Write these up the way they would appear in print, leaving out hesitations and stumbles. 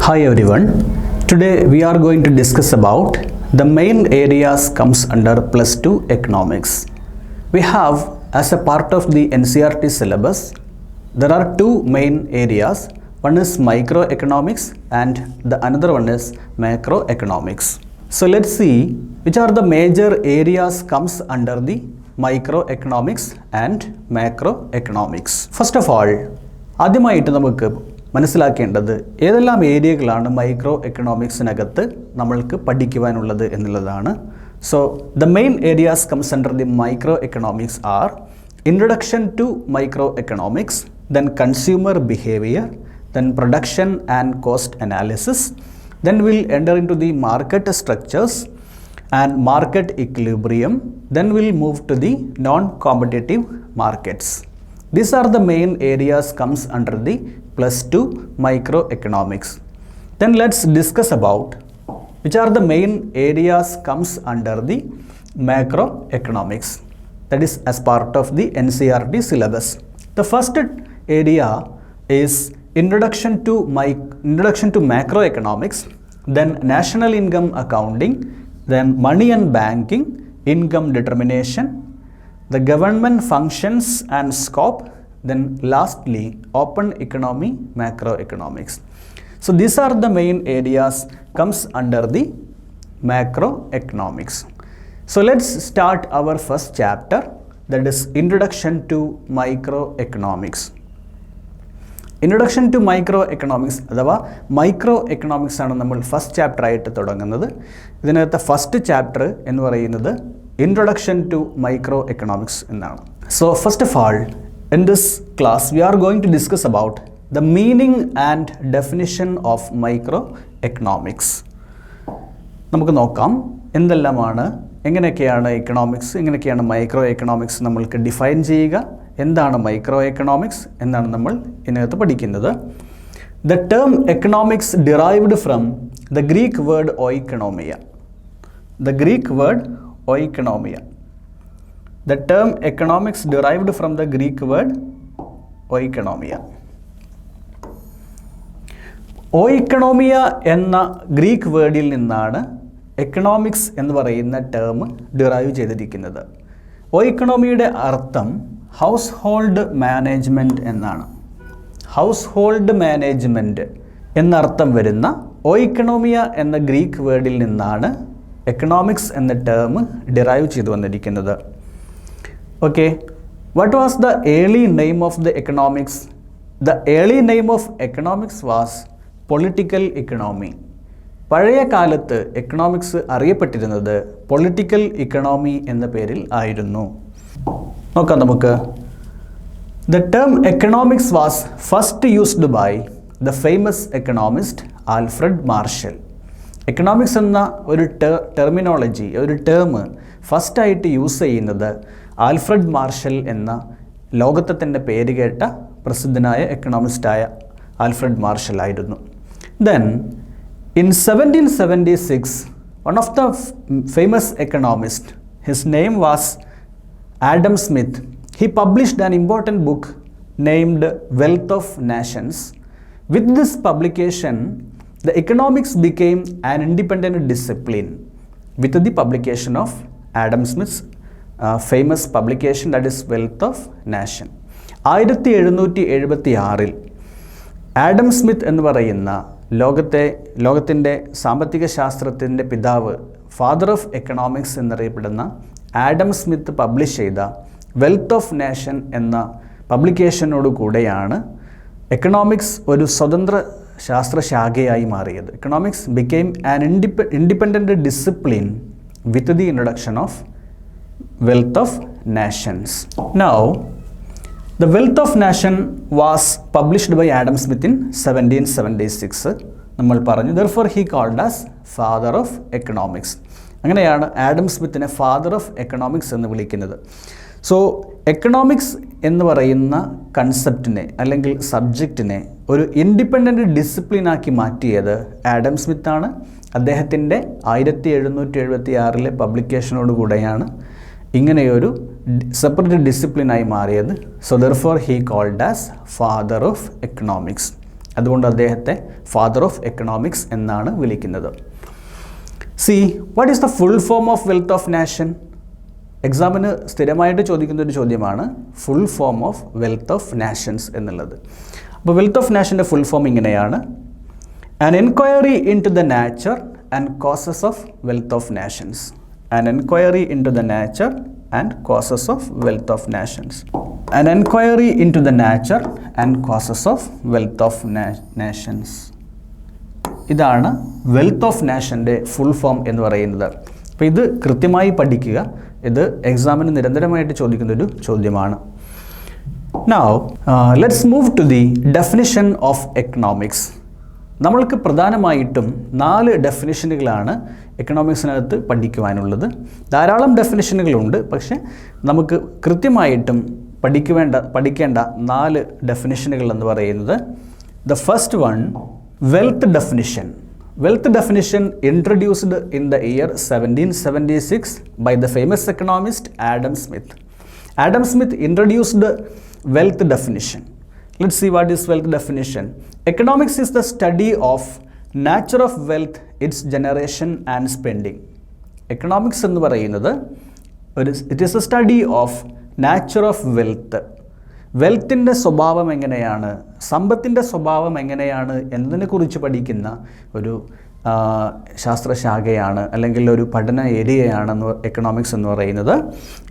Hi everyone. Today we are going to discuss about the main areas comes under plus 2 economics. We have as a part of the NCERT syllabus, there are two main areas. One is microeconomics and the another one is macroeconomics. So let's see which are the major areas comes under the microeconomics and macroeconomics. First of all, ആദ്യമായിട്ട് നമുക്ക് മനസ്സിലാക്കേണ്ടത് ഏതെല്ലാം ഏരിയകളാണ് micro എക്കണോമിക്സിനകത്ത് നമ്മൾക്ക് പഠിക്കുവാനുള്ളത് എന്നുള്ളതാണ്. So the main areas comes under the microeconomics are introduction to microeconomics, then consumer behaviour, then production and cost analysis, then will enter into the market structures and market equilibrium, then we'll move to the non-competitive markets. These are the main areas comes under the plus 2 microeconomics. Then let's discuss about which are the main areas comes under the macroeconomics, that is as part of the NCERT syllabus. The first area is introduction to macroeconomics, then national income accounting, then money and banking, income determination, the government functions and scope, then lastly open economy, macroeconomics. So these are the main areas comes under the macroeconomics. So let's start our first chapter, that is introduction to microeconomics. Introduction to microeconomics അഥവാ microeconomics ആണ് നമ്മൾ first chapter ആയിട്ട് തുടങ്ങുന്നത്. ഇതിനകത്തെ first chapter എന്ന് പറയുന്നത് introduction to microeconomics എന്നാണ്. So first of all in this class we are going to discuss about the meaning and definition of microeconomics. നമുക്ക് നോക്കാം എന്തെല്ലാമാണ്, എങ്ങനെയൊക്കെയാണ് എക്കണോമിക്സ്, എങ്ങനെയൊക്കെയാണ് മൈക്രോ എക്കണോമിക്സ് നമ്മൾക്ക് ഡിഫൈൻ ചെയ്യുക, എന്താണ് മൈക്രോ എക്കണോമിക്സ് എന്നാണ് നമ്മൾ ഇതിനകത്ത് പഠിക്കുന്നത്. The term economics derived from the Greek word ഓയിക്കണോമിയ. The Greek word ഓയിക്കണോമിയ. The term economics derived from the Greek word ഓയിക്കണോമിയ. ഓയിക്കണോമിയ എന്ന ഗ്രീക്ക് വേർഡിൽ നിന്നാണ് എക്കണോമിക്സ് എന്ന് പറയുന്ന ടേം ഡിറൈവ് ചെയ്തിരിക്കുന്നത്. ഓയിക്കണോമിയുടെ അർത്ഥം ഹൗസ് ഹോൾഡ് മാനേജ്മെൻറ്റ് എന്നാണ്. ഹൗസ് ഹോൾഡ് മാനേജ്മെൻറ്റ് എന്നർത്ഥം വരുന്ന ഓയിക്കണോമിയ എന്ന ഗ്രീക്ക് വേർഡിൽ നിന്നാണ് എക്കണോമിക്സ് എന്ന ടേം ഡിറൈവ് ചെയ്തു വന്നിരിക്കുന്നത്. Okay, what was the early name of the economics? The early name of economics was political economy. പഴയ കാലത്ത് എക്കണോമിക്സ് അറിയപ്പെട്ടിരുന്നത് പൊളിറ്റിക്കൽ ഇക്കണോമി എന്ന പേരിൽ ആയിരുന്നു. നോക്കാം നമുക്ക്. The term economics was first used by the famous economist Alfred Marshall. Economics എന്ന ഒരു ടെർമിനോളജി, ഒരു ടേം ഫസ്റ്റായിട്ട് യൂസ് ചെയ്യുന്നത് ആൽഫ്രഡ് മാർഷൽ എന്ന ലോകത്തെ തന്നെ പേരുകേട്ട പ്രസിദ്ധനായ എക്കണോമിസ്റ്റായ ആൽഫ്രഡ് മാർഷൽ ആയിരുന്നു. Then in 1776, one of the famous economists, his name was Adam Smith. He published an important book named Wealth of Nations. With this publication, the economics became an independent discipline. With the publication of Adam Smith's famous publication, that is Wealth of Nation. 1776 Adam Smith എന്ന് പറയുന്ന ലോകത്തിൻ്റെ സാമ്പത്തിക ശാസ്ത്രത്തിൻ്റെ പിതാവ്, father of economics എന്നറിയപ്പെടുന്ന Adam Smith publish ചെയ്ത wealth of nation എന്ന പബ്ലിക്കേഷനോട് കൂടെയാണ് എക്കണോമിക്സ് ഒരു സ്വതന്ത്ര ശാസ്ത്രശാഖയായി മാറിയത്. Economics became an independent discipline with the introduction of wealth of nations. Now The Wealth of Nation was published by Adam Smith in 1776. നമ്മൾ പറഞ്ഞു, therefore he called as father of economics. അങ്ങനെയാണ് Adam സ്മിത്തിനെ father of economics എന്ന് വിളിക്കുന്നത്. So economics എന്ന് പറയുന്ന കൺസെപ്റ്റിനെ അല്ലെങ്കിൽ സബ്ജക്റ്റിനെ ഒരു independent ഡിസിപ്ലിനാക്കി മാറ്റിയത് ആഡം സ്മിത്താണ്. അദ്ദേഹത്തിൻ്റെ 1776 പബ്ലിക്കേഷനോടുകൂടെയാണ് ഇങ്ങനെയൊരു സെപ്പറേറ്റ് ഡിസിപ്ലിനായി മാറിയത്. So therefore he called as father of economics. അതുകൊണ്ട് അദ്ദേഹത്തെ ഫാദർ ഓഫ് എക്കണോമിക്സ് എന്നാണ് വിളിക്കുന്നത്. See, what is the full form of wealth of nation? എക്സാമിന് സ്ഥിരമായിട്ട് ചോദിക്കുന്ന ഒരു ചോദ്യമാണ് full form of wealth of nations എന്നുള്ളത്. അപ്പോൾ വെൽത്ത് ഓഫ് നാഷൻ്റെ ഫുൾ ഫോം ഇങ്ങനെയാണ്: an enquiry into the nature and causes of wealth of nations. An enquiry into the nature and causes of wealth of nations. An enquiry into the nature and causes of wealth of nations. ഇതാണ് wealth of നാഷൻ്റെ full form എന്ന് പറയുന്നത്. അപ്പോൾ ഇത് കൃത്യമായി പഠിക്കുക. ഇത് എക്സാമിന് നിരന്തരമായിട്ട് ചോദിക്കുന്നൊരു ചോദ്യമാണ്. Now, let's move to the definition of economics. നമ്മൾക്ക് പ്രധാനമായിട്ടും 4 ഡെഫിനിഷനുകളാണ് എക്കണോമിക്സിനകത്ത് പഠിക്കുവാനുള്ളത്. ധാരാളം ഡെഫിനിഷനുകളുണ്ട്, പക്ഷേ നമുക്ക് കൃത്യമായിട്ടും പഠിക്കേണ്ട 4 ഡെഫിനിഷനുകൾ എന്ന് പറയുന്നത്: The first one, wealth definition. Wealth definition introduced in the year 1776 by the famous economist Adam Smith. Adam Smith introduced wealth definition. Let's see what is wealth definition. Economics is the study of nature of wealth, its generation and spending. Economics എന്ന് പറയുന്നത് it is a study of nature of wealth. വെൽത്തിൻ്റെ സ്വഭാവം എങ്ങനെയാണ്, സമ്പത്തിൻ്റെ സ്വഭാവം എങ്ങനെയാണ് എന്നതിനെക്കുറിച്ച് പഠിക്കുന്ന ഒരു ശാസ്ത്രശാഖയാണ്, അല്ലെങ്കിൽ ഒരു പഠന ഏരിയയാണെന്ന് എക്കണോമിക്സ് എന്ന് പറയുന്നത്.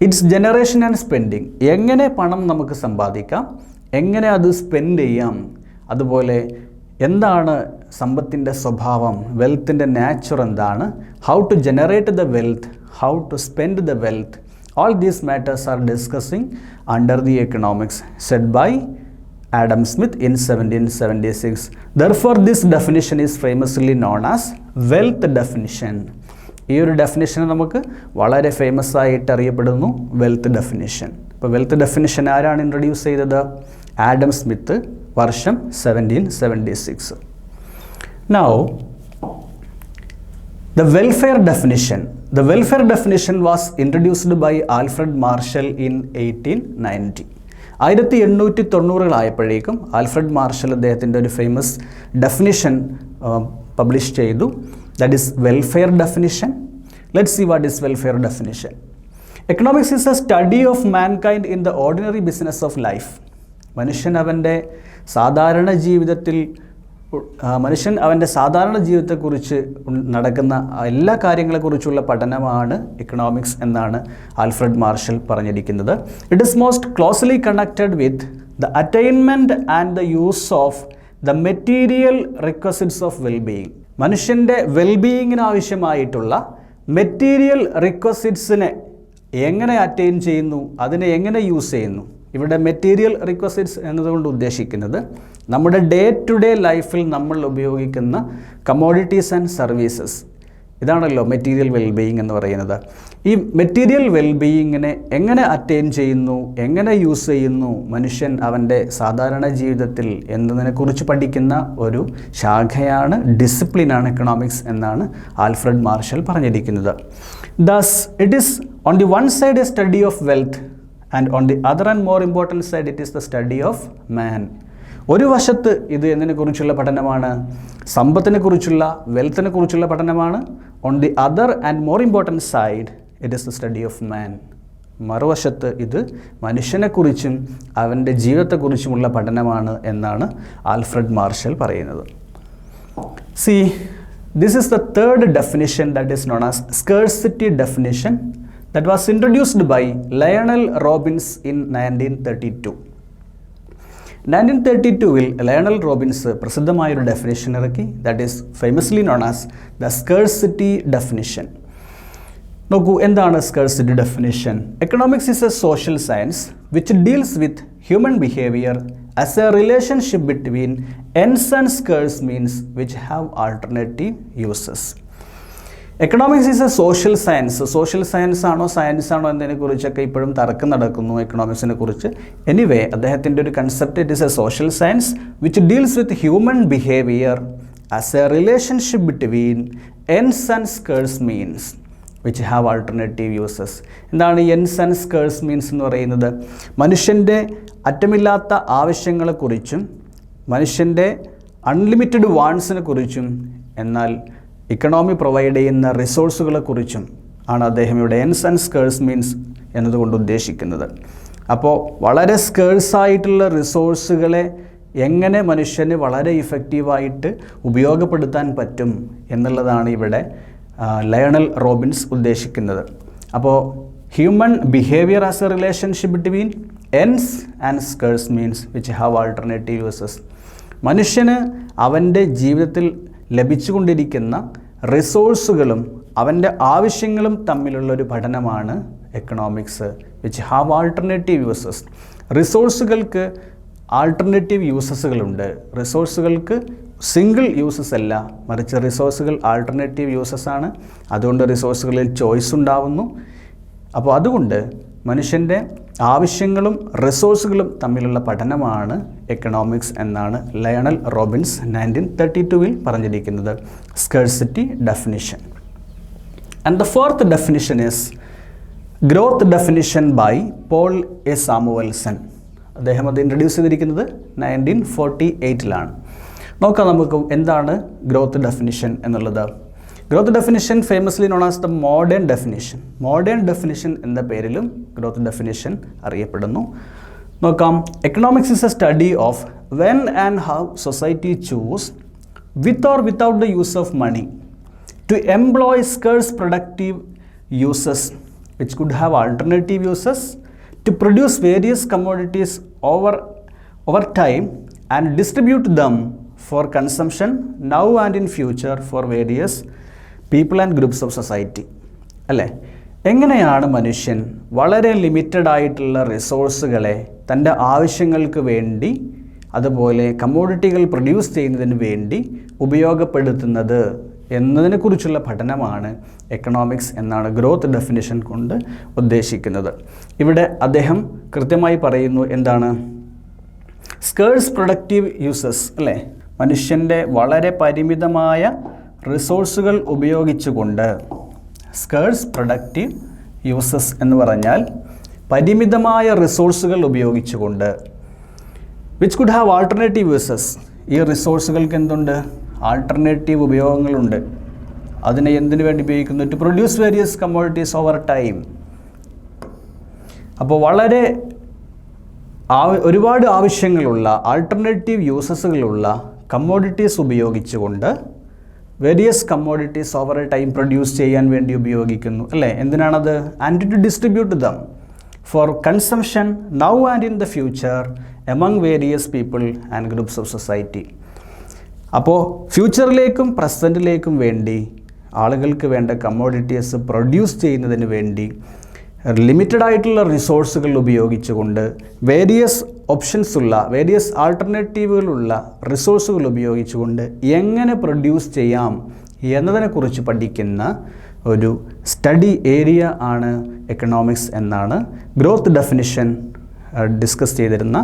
It's generation and spending. എങ്ങനെ പണം നമുക്ക് സമ്പാദിക്കാം, എങ്ങനെ അത് സ്പെൻഡ് ചെയ്യാം, അതുപോലെ എന്താണ് സമ്പത്തിൻ്റെ സ്വഭാവം, വെൽത്തിൻ്റെ നാച്ചർ എന്താണ്, how to generate the wealth, how to spend the wealth. All these matters are discussing under the economics said by Adam Smith in 1776. Therefore, this definition is famously known as wealth definition. ഈ ഒരു definition നമുക്ക് വളരെ famous ആയിട്ട് അറിയപ്പെടുന്നു, wealth definition. ഇപ്പോൾ wealth definition ആരാണ് introduce ചെയ്തത്? Adam Smith, വർഷം 1776. Now, the welfare definition. The welfare definition was introduced by Alfred Marshall in 1890. 1890-കളായപ്പോഴേക്കും ആൽഫ്രഡ് മാർഷൽ അദ്ദേഹത്തിൻ്റെ ഒരു ഫേമസ് ഡെഫിനിഷൻ പബ്ലിഷ് ചെയ്തു. That is welfare definition. Let's see what is welfare definition. Economics is a study of mankind in the ordinary business of life. മനുഷ്യൻ അവൻ്റെ സാധാരണ ജീവിതത്തെക്കുറിച്ച് നടക്കുന്ന എല്ലാ കാര്യങ്ങളെക്കുറിച്ചുള്ള പഠനമാണ് എക്കണോമിക്സ് എന്നാണ് ആൽഫ്രഡ് മാർഷൽ പറഞ്ഞിരിക്കുന്നത്. It is most closely connected with the attainment and the use of the material requisites of wellbeing. മനുഷ്യൻ്റെ വെൽബീയിങ്ങിന് ആവശ്യമായിട്ടുള്ള മെറ്റീരിയൽ റിക്വസിറ്റ്സിനെ എങ്ങനെ അറ്റൈൻ ചെയ്യുന്നു, അതിനെ എങ്ങനെ യൂസ് ചെയ്യുന്നു. ഇവിടെ മെറ്റീരിയൽ റിക്വസിറ്റ്സ് എന്നതുകൊണ്ട് ഉദ്ദേശിക്കുന്നത് നമ്മുടെ ഡേ ടു ഡേ ലൈഫിൽ നമ്മൾ ഉപയോഗിക്കുന്ന കമ്മോഡിറ്റീസ് ആൻഡ് സർവീസസ്. ഇതാണല്ലോ മെറ്റീരിയൽ വെൽബീയിങ് എന്ന് പറയുന്നത്. ഈ മെറ്റീരിയൽ വെൽബീയിങ്ങിനെ എങ്ങനെ അറ്റൈൻ ചെയ്യുന്നു, എങ്ങനെ യൂസ് ചെയ്യുന്നു മനുഷ്യൻ അവൻ്റെ സാധാരണ ജീവിതത്തിൽ എന്നതിനെക്കുറിച്ച് പഠിക്കുന്ന ഒരു ശാഖയാണ്, ഡിസിപ്ലിനാണ് എക്കണോമിക്സ് എന്നാണ് ആൽഫ്രഡ് മാർഷൽ പറഞ്ഞിരിക്കുന്നത്. Thus it is on the one side a study of wealth and on the other and more important side it is the study of man. ഒരു വശത്ത് ഇത് എന്നതിനെക്കുറിച്ചുള്ള പഠനമാണ്, സമ്പത്തിനെക്കുറിച്ചുള്ള, വെൽത്തിനെക്കുറിച്ചുള്ള പഠനമാണ്. On the other and more important side it is the study of man. മറുവശത്ത് ഇത് മനുഷ്യനെക്കുറിച്ചും അവൻ്റെ ജീവിതത്തെക്കുറിച്ചുമുള്ള പഠനമാണ് എന്നാണ് ആൽഫ്രഡ് മാർഷൽ പറയുന്നത്. C, this is the third definition that is known as scarcity definition. That was introduced by Lionel Robbins in 1932. 1932-ൽ Lionel Robbins പ്രസിദ്ധമായൊരു ഡെഫിനിഷൻ ഇറക്കി. That is famously known as the scarcity definition. നോക്കൂ, എന്താണ് scarcity definition? Economics is a social science which deals with human behaviour as a relationship between ends and scarce means which have alternative uses. Economics is a social science. Social science ആണോ science ആണോ എന്നതിനെക്കുറിച്ചൊക്കെ ഇപ്പോഴും തർക്കം നടക്കുന്നു എക്കണോമിക്സിനെ കുറിച്ച്. Anyway, അദ്ദേഹത്തിൻ്റെ ഒരു concept, it is a social science which deals with human behaviour as a relationship between ends and scarce means which have alternative uses. എന്താണ് ends and scarce means എന്ന് പറയുന്നത്? മനുഷ്യൻ്റെ അറ്റമില്ലാത്ത ആവശ്യങ്ങളെക്കുറിച്ചും മനുഷ്യൻ്റെ അൺലിമിറ്റഡ് വാൺസിനെ കുറിച്ചും എന്നാൽ ഇക്കണോമി പ്രൊവൈഡ് ചെയ്യുന്ന റിസോഴ്സുകളെക്കുറിച്ചും ആണ് അദ്ദേഹം ഇവിടെ എൻസ് ആൻഡ് സ്കേഴ്സ് മീൻസ് എന്നതുകൊണ്ട് ഉദ്ദേശിക്കുന്നത്. അപ്പോൾ വളരെ സ്കേഴ്സായിട്ടുള്ള റിസോഴ്സുകളെ എങ്ങനെ മനുഷ്യന് വളരെ ഇഫക്റ്റീവായിട്ട് ഉപയോഗപ്പെടുത്താൻ പറ്റും എന്നുള്ളതാണ് ഇവിടെ ലയണൽ റോബിൻസ് ഉദ്ദേശിക്കുന്നത്. അപ്പോൾ human behaviour as a relationship between ends and scarce means which have alternative uses. മനുഷ്യന് അവൻ്റെ ജീവിതത്തിൽ ലഭിച്ചുകൊണ്ടിരിക്കുന്ന റിസോഴ്സുകളും അവൻ്റെ ആവശ്യങ്ങളും തമ്മിലുള്ളൊരു പഠനമാണ് economics which have alternative uses. റിസോഴ്സുകൾക്ക് ആൾട്ടർനേറ്റീവ് യൂസസുകളുണ്ട്. റിസോഴ്സുകൾക്ക് സിംഗിൾ യൂസസ് അല്ല, മറിച്ച് റിസോഴ്സുകൾ ആൾട്ടർനേറ്റീവ് യൂസസ് ആണ്. അതുകൊണ്ട് റിസോഴ്സുകളിൽ ചോയ്സ് ഉണ്ടാവുന്നു. അപ്പോൾ അതുകൊണ്ട് മനുഷ്യൻ്റെ ആവശ്യങ്ങളും റിസോഴ്സുകളും തമ്മിലുള്ള പഠനമാണ് എക്കണോമിക്സ് എന്നാണ് ലയണൽ റോബിൻസ് 1932 പറഞ്ഞിരിക്കുന്നത്. Scarcity definition. And the fourth definition is growth definition by Paul A Samuelson. അദ്ദേഹം അത് ഇൻട്രൊഡ്യൂസ് ചെയ്തിരിക്കുന്നത് 1948 നോക്കാം നമുക്ക് എന്താണ് ഗ്രോത്ത് ഡെഫിനിഷൻ എന്നുള്ളത്. Growth definition famously known as the modern definition. Modern definition എന്ന പേരിലും ഗ്രോത്ത് ഡെഫിനിഷൻ അറിയപ്പെടുന്നു. നോക്കാം. Economics is a study of when and how society choose with or without the use of money to employ scarce productive uses which could have alternative uses to produce various commodities over time and distribute them for consumption now and in future for various people and groups of society. അല്ലേ? എങ്ങനെയാണ് മനുഷ്യൻ വളരെ limited ആയിട്ടുള്ള റിസോഴ്സുകളെ തൻ്റെ ആവശ്യങ്ങൾക്ക് വേണ്ടി അതുപോലെ കമ്മോഡിറ്റികൾ produce ചെയ്യുന്നതിന് വേണ്ടി ഉപയോഗപ്പെടുത്തുന്നത് എന്നതിനെക്കുറിച്ചുള്ള പഠനമാണ് എക്കണോമിക്സ് എന്നാണ് ഗ്രോത്ത് ഡെഫിനിഷൻ കൊണ്ട് ഉദ്ദേശിക്കുന്നത്. ഇവിടെ അദ്ദേഹം കൃത്യമായി പറയുന്നു എന്താണ് സ്കേഴ്സ് പ്രൊഡക്റ്റീവ് യൂസസ്. അല്ലേ? മനുഷ്യൻ്റെ വളരെ പരിമിതമായ റിസോഴ്സുകൾ ഉപയോഗിച്ചുകൊണ്ട്, സ്കേഴ്സ് പ്രൊഡക്റ്റീവ് യൂസസ് എന്ന് പറഞ്ഞാൽ പരിമിതമായ റിസോഴ്സുകൾ ഉപയോഗിച്ചുകൊണ്ട്, which could have alternative uses. ഈ റിസോഴ്സുകൾക്ക് എന്തുണ്ട്? ആൾട്ടർനേറ്റീവ് ഉപയോഗങ്ങളുണ്ട്. അതിനെ എന്തിനു വേണ്ടി ഉപയോഗിക്കുന്നു? To produce various commodities over time. അപ്പോൾ വളരെ ഒരുപാട് ആവശ്യങ്ങളുള്ള ആൾട്ടർനേറ്റീവ് യൂസസുകളുള്ള കമ്മോഡിറ്റീസ് ഉപയോഗിച്ചുകൊണ്ട് various commodities over a time produce ചെയ്യാൻ വേണ്ടി ഉപയോഗിക്കുന്നു. അല്ലേ? എന്തിനാണത്? And to distribute them for consumption now and in the future among various people and groups of society. അപ്പോൾ ഫ്യൂച്ചറിലേക്കും പ്രസൻറ്റിലേക്കും വേണ്ടി ആളുകൾക്ക് വേണ്ട കമ്മോഡിറ്റീസ് പ്രൊഡ്യൂസ് ചെയ്യുന്നതിന് വേണ്ടി ലിമിറ്റഡ് ആയിട്ടുള്ള റിസോഴ്സുകൾ ഉപയോഗിച്ചുകൊണ്ട് വേരിയസ് ഓപ്ഷൻസ് ഉള്ള വേരിയസ് ആൾട്ടർനേറ്റീവുകളുള്ള റിസോഴ്സുകൾ ഉപയോഗിച്ചുകൊണ്ട് എങ്ങനെ പ്രൊഡ്യൂസ് ചെയ്യാം എന്നതിനെക്കുറിച്ച് പഠിക്കുന്ന ഒരു സ്റ്റഡി ഏരിയ ആണ് എക്കണോമിക്സ് എന്നാണ് ഗ്രോത്ത് ഡെഫിനിഷൻ ഡിസ്കസ് ചെയ്തിരുന്ന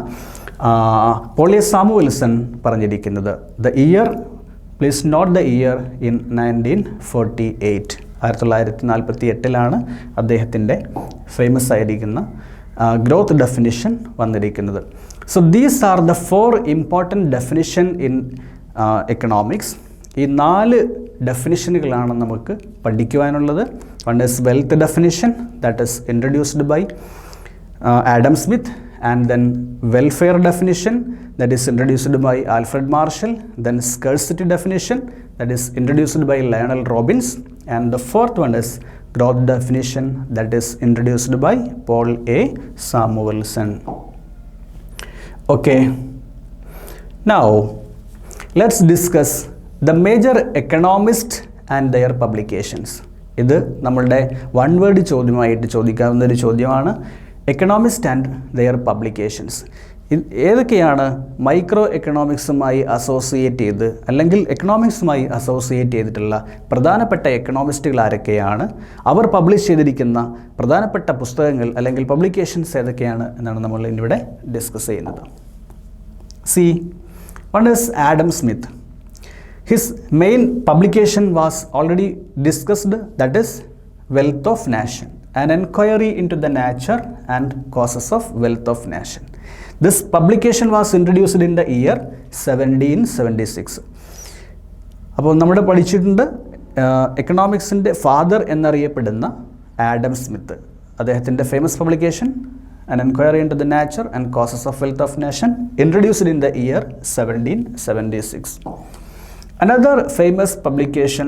പോൾ എ സാമുവൽസൺ പറഞ്ഞിരിക്കുന്നത്. The year, please note the year, in 1948 1948 അദ്ദേഹത്തിൻ്റെ ഫേമസ് ആയിരിക്കുന്ന ഗ്രോത്ത് ഡെഫിനിഷൻ വന്നിരിക്കുന്നത്. So these are the 4 important definition in economics. ഈ 4 ഡെഫിനിഷനുകളാണ് നമുക്ക് പഠിക്കുവാനുള്ളത്. One is wealth definition, that is introduced by Adam Smith. And then welfare definition, that is introduced by Alfred Marshall. Then scarcity definition, that is introduced by Lionel Robbins. And the fourth one is growth definition, that is introduced by Paul A. Samuelson. Okay, now let's discuss the major economists and their publications. ഇത് നമ്മളുടെ one word ചോദ്യമായിട്ട് ചോദിക്കാവുന്ന ഒരു ചോദ്യമാണ്. Economist and their publications. ഏതൊക്കെയാണ് micro എക്കണോമിക്സുമായി associate ചെയ്ത് അല്ലെങ്കിൽ എക്കണോമിക്സുമായി associate ചെയ്തിട്ടുള്ള പ്രധാനപ്പെട്ട എക്കണോമിസ്റ്റുകൾ ആരൊക്കെയാണ്, അവർ പബ്ലിഷ് ചെയ്തിരിക്കുന്ന പ്രധാനപ്പെട്ട പുസ്തകങ്ങൾ അല്ലെങ്കിൽ പബ്ലിക്കേഷൻസ് ഏതൊക്കെയാണ് എന്നാണ് നമ്മൾ ഇന്നിവിടെ ഡിസ്കസ് ചെയ്യുന്നത്. C, one is Adam Smith. His main publication was already discussed, that is wealth of nation. an enquiry into the nature and causes of wealth of nation. This publication was introduced in the year 1776. അപ്പോൾ നമ്മൾ പഠിച്ചിട്ടുണ്ട് എക്കണോമിക്സിൻ്റെ father എന്നറിയപ്പെടുന്ന Adam Smith. അദ്ദേഹത്തിൻ്റെ famous publication An Enquiry into the Nature and Causes of Wealth of Nation, introduced in the year 1776. Another famous publication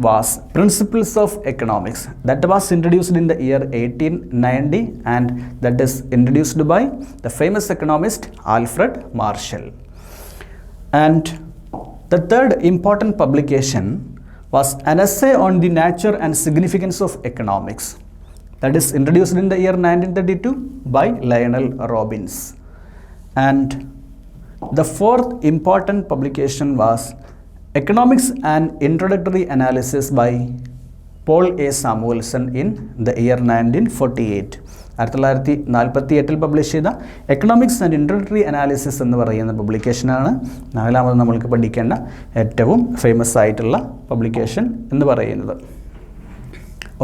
was Principles of Economics, that was introduced in the year 1890, and that is introduced by the famous economist Alfred Marshall. And the third important publication was an essay on the nature and significance of economics, that is introduced in the year 1932 by Lionel Robbins. And the fourth important publication was Economics and Introductory Analysis by Paul A. Samuelson in the year 1948. 1948 publish ചെയ്ത economics and introductory analysis എന്ന് പറയുന്ന പബ്ലിക്കേഷനാണ് നാലാമത് നമ്മൾക്ക് പഠിക്കേണ്ട ഏറ്റവും famous ആയിട്ടുള്ള publication എന്ന് പറയുന്നത്.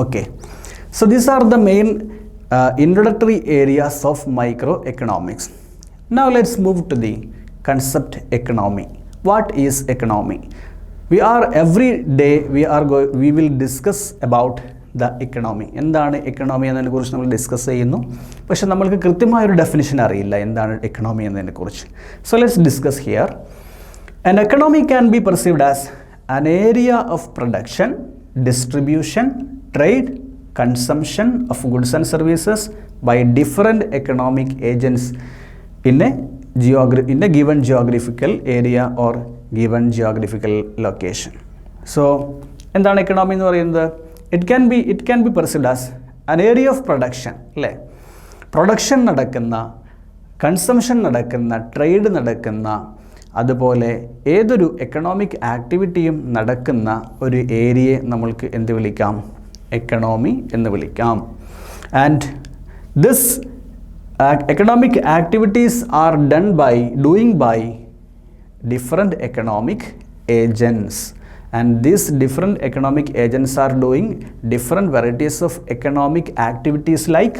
Okay, so these are the main introductory areas of microeconomics. Now let's move to the concept economy. What is economy? Every day we will discuss about the economy. എന്താണ് എക്കണോമി എന്നതിനെക്കുറിച്ച് നമ്മൾ discuss ചെയ്യുന്നു. പക്ഷെ നമ്മൾക്ക് കൃത്യമായൊരു definition അറിയില്ല എന്താണ് economy എന്നതിനെക്കുറിച്ച്. So let's discuss here. An economy can be perceived as an area of production, distribution, trade, consumption of goods and services by different economic agents in a given geographical area or given geographical location. So എന്താണ് economy എന്ന് പറയുന്നത്? It can be perceived as an area of production, അല്ലേ? Production നടക്കുന്ന, consumption നടക്കുന്ന, trade നടക്കുന്ന, അതുപോലെ ഏതൊരു economic ആക്ടിവിറ്റിയും നടക്കുന്ന ഒരു ഏരിയയെ നമ്മൾക്ക് എന്ത് വിളിക്കാം? എക്കണോമി എന്ന് വിളിക്കാം. And this economic activities are doing by different economic agents, and these different economic agents are doing different varieties of economic activities like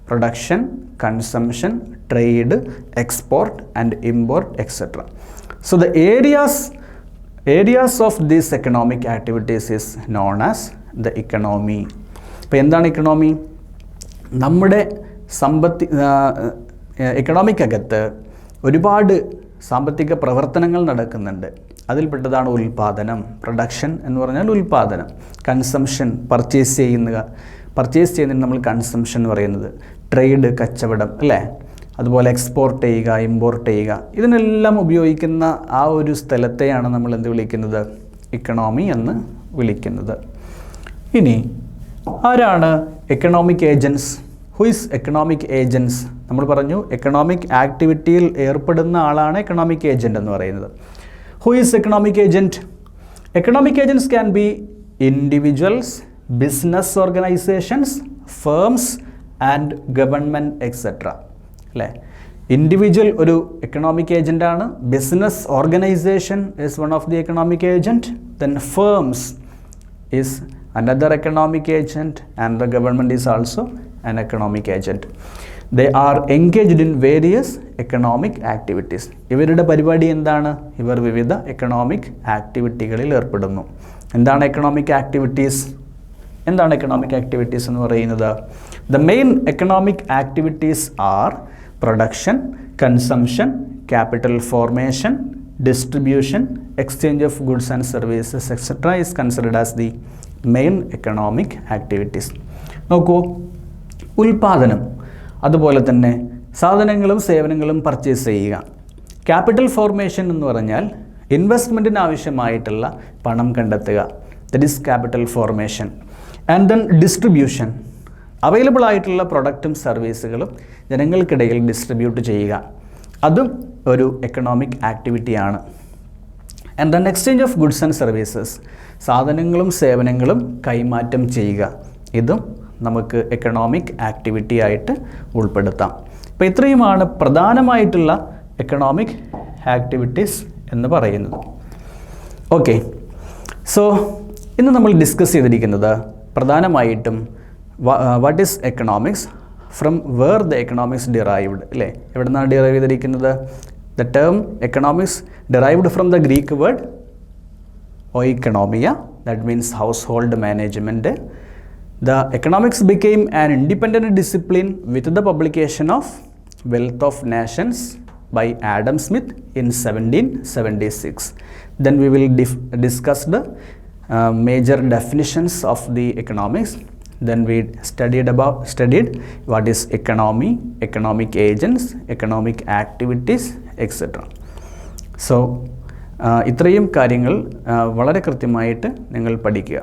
production, consumption, trade, export and import, etc. So the areas of these economic activities is known as the economy. ഇപ്പോൾ എന്താണ് economy? നമ്മുടെ എക്കണോമിക്കകത്ത് ഒരുപാട് സാമ്പത്തിക പ്രവർത്തനങ്ങൾ നടക്കുന്നുണ്ട്. അതിൽപ്പെട്ടതാണ് ഉൽപ്പാദനം. Production എന്ന് പറഞ്ഞാൽ ഉൽപ്പാദനം. കൺസംഷൻ, പർച്ചേസ് ചെയ്യുന്നതിന് നമ്മൾ കൺസംഷൻ എന്ന് പറയുന്നത്. ട്രേഡ്, കച്ചവടം, അല്ലേ? അതുപോലെ എക്സ്പോർട്ട് ചെയ്യുക, ഇമ്പോർട്ട് ചെയ്യുക, ഇതിനെല്ലാം ഉപയോഗിക്കുന്ന ആ ഒരു സ്ഥലത്തെയാണ് നമ്മൾ എന്ത് വിളിക്കുന്നത്? ഇക്കണോമി എന്ന് വിളിക്കുന്നത്. ഇനി ആരാണ് economic agents? Who is economic agents? നമ്മൾ പറഞ്ഞു എക്കണോമിക് ആക്ടിവിറ്റിയിൽ ഏർപ്പെടുന്ന ആളാണ് എക്കണോമിക് ഏജൻറ്റ് എന്ന് പറയുന്നത്. Who is economic agent? Economic agents can be individuals, business organisations, firms and government etcetera, അല്ലേ? ഇൻഡിവിജ്വൽ ഒരു എക്കണോമിക് ഏജൻ്റാണ്. Business organisation is one of the economic agent. Then firms is another economic agent, and the government is also an economic agent. They are engaged in various economic activities. ഇവരുടെ പരിപാടി എന്താണ്? ഇവർ വിവിധ economic ആക്ടിവിറ്റികളിൽ ഏർപ്പെടുന്നു. എന്താണ് economic activities? എന്താണ് economic activities എന്ന് പറയുന്നത്? The main economic activities are production, consumption, capital formation, distribution, exchange of goods and services, etc. is considered as the main economic activities. നോക്കൂ, ഉൽപ്പാദനം, അതുപോലെ തന്നെ സാധനങ്ങളും സേവനങ്ങളും പർച്ചേസ് ചെയ്യുക. ക്യാപിറ്റൽ ഫോർമേഷൻ എന്ന് പറഞ്ഞാൽ ഇൻവെസ്റ്റ്മെൻറ്റിന് ആവശ്യമായിട്ടുള്ള പണം കണ്ടെത്തുക. That is capital formation. And then distribution, available ആയിട്ടുള്ള പ്രൊഡക്റ്റും സർവീസുകളും ജനങ്ങൾക്കിടയിൽ ഡിസ്ട്രിബ്യൂട്ട് ചെയ്യുക. അതും ഒരു എക്കണോമിക് ആക്ടിവിറ്റിയാണ്. And then exchange of goods and services, സാധനങ്ങളും സേവനങ്ങളും കൈമാറ്റം ചെയ്യുക. ഇതും നമുക്ക് എക്കണോമിക് ആക്ടിവിറ്റി ആയിട്ട് ഉൾപ്പെടുത്താം. അപ്പോൾ ഇത്രയുമാണ് പ്രധാനമായിട്ടുള്ള എക്കണോമിക് ആക്ടിവിറ്റീസ് എന്ന് പറയുന്നത്. ഓക്കെ, സോ ഇന്ന് നമ്മൾ ഡിസ്കസ് ചെയ്തിരിക്കുന്നത് പ്രധാനമായിട്ടും what is economics, from where the economics derived, അല്ലേ? എവിടെ നിന്നാണ് ഡിറൈവ് ചെയ്തിരിക്കുന്നത്? The term economics derived from the Greek word oikonomia, that means household management. The economics became an independent discipline with the publication of Wealth of Nations by Adam Smith in 1776. Then we will discuss the major definitions of the economics. Then we studied what is economy, economic agents, economic activities, etc. So ഇത്രയും കാര്യങ്ങൾ വളരെ കൃത്യമായിട്ട് നിങ്ങൾ പഠിക്കുക.